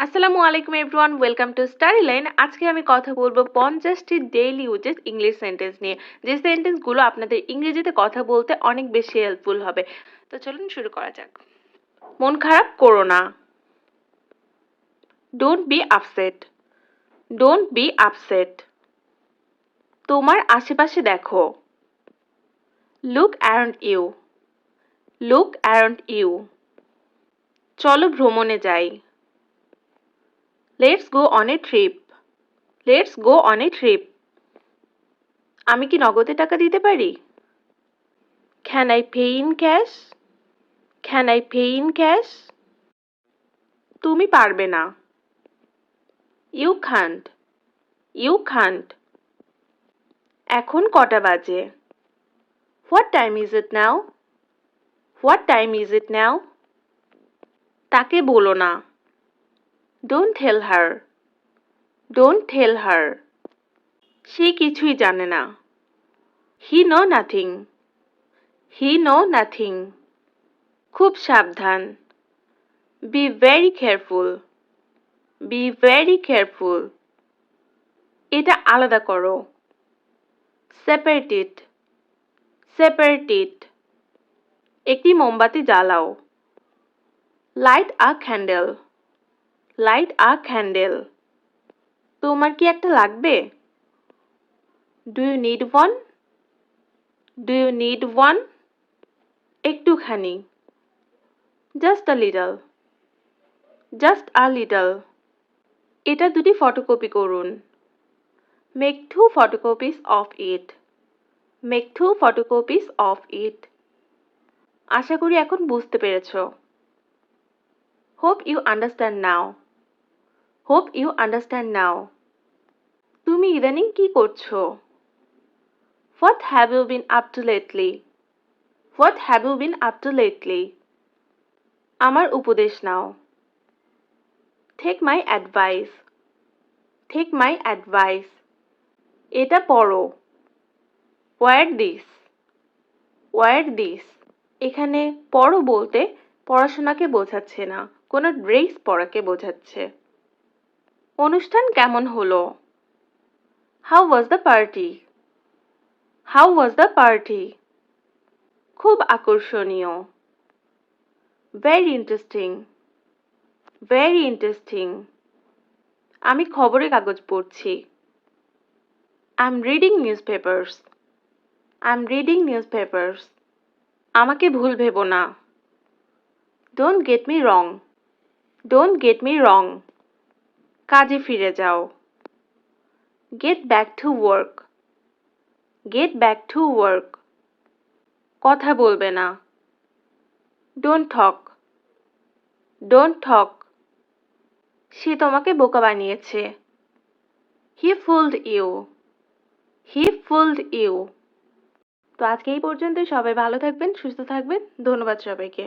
আসসালামু আলাইকুম everyone, welcome to স্টাডিলাইন। আজকে আমি কথা বলবো 50টি ডেইলি ইউজেস ইংলিশ সেন্টেন্স নিয়ে, যে সেন্টেন্সগুলো আপনাদের ইংরেজিতে কথা বলতে অনেক বেশি হেল্পফুল হবে। তো চলুন শুরু করা যাক। মন খারাপ করো না। Don't be upset. Don't be upset. তোমার আশেপাশে দেখো। Look around you. Look around you. চলো ভ্রমণে যাই। Let's go on a trip. Let's go on a trip. আমি কি নগদে টাকা দিতে পারি? Can I pay in cash? Can I pay in cash? তুমি পারবে না। You can't. You can't. এখন কটা বাজে? What time is it now? What time is it now? তাকে বলো না। Don't tell her. Don't tell her. সে কিছুই জানে না। He know nothing. He know nothing. খুব সাবধান। Be very careful. Be very careful. এটা আলাদা করো। Separate it. Separate it. একটি মোমবাতি জ্বালাও। Light a candle. Light a candle. তোমার কি একটা লাগবে? Do you need one? Do you need one? একটুখানি। Just a little. Just a little. এটা দুটি ফটোকপি করুন। Make 2 photocopies of it. Make 2 photocopies of it. আশা করি এখন বুঝতে পেরেছো। Hope you understand now. Hope you understand now. তুমি ইদানিং কি করছো? What have you been up to lately? What have you been up to lately? আমার উপদেশ নাও। Take my advice. Take my advice. এটা পড়ো। Wear this. Wear this. এখানে পড়ো বলতে পড়াশোনাকে বোঝাচ্ছে না, কোনো ড্রেস পরাকে বোঝাচ্ছে। অনুষ্ঠান কেমন হলো? How was the party? How was the party? খুব আকর্ষণীয়। Very interesting. Very interesting. আমি খবরের কাগজ পড়ছি। I'm reading newspapers. I'm reading newspapers. আমাকে ভুল ভেবো না। Don't get me wrong. Don't get me wrong. কাজে ফিরে যাও। Get back to work. Get back to work. কথা বলবে না। Don't talk. Don't talk. সে তোমাকে বোকা বানিয়েছে। He fooled you. He fooled you. তো আজকে এই পর্যন্তই। সবাই ভালো থাকবেন, সুস্থ থাকবেন। ধন্যবাদ সবাইকে।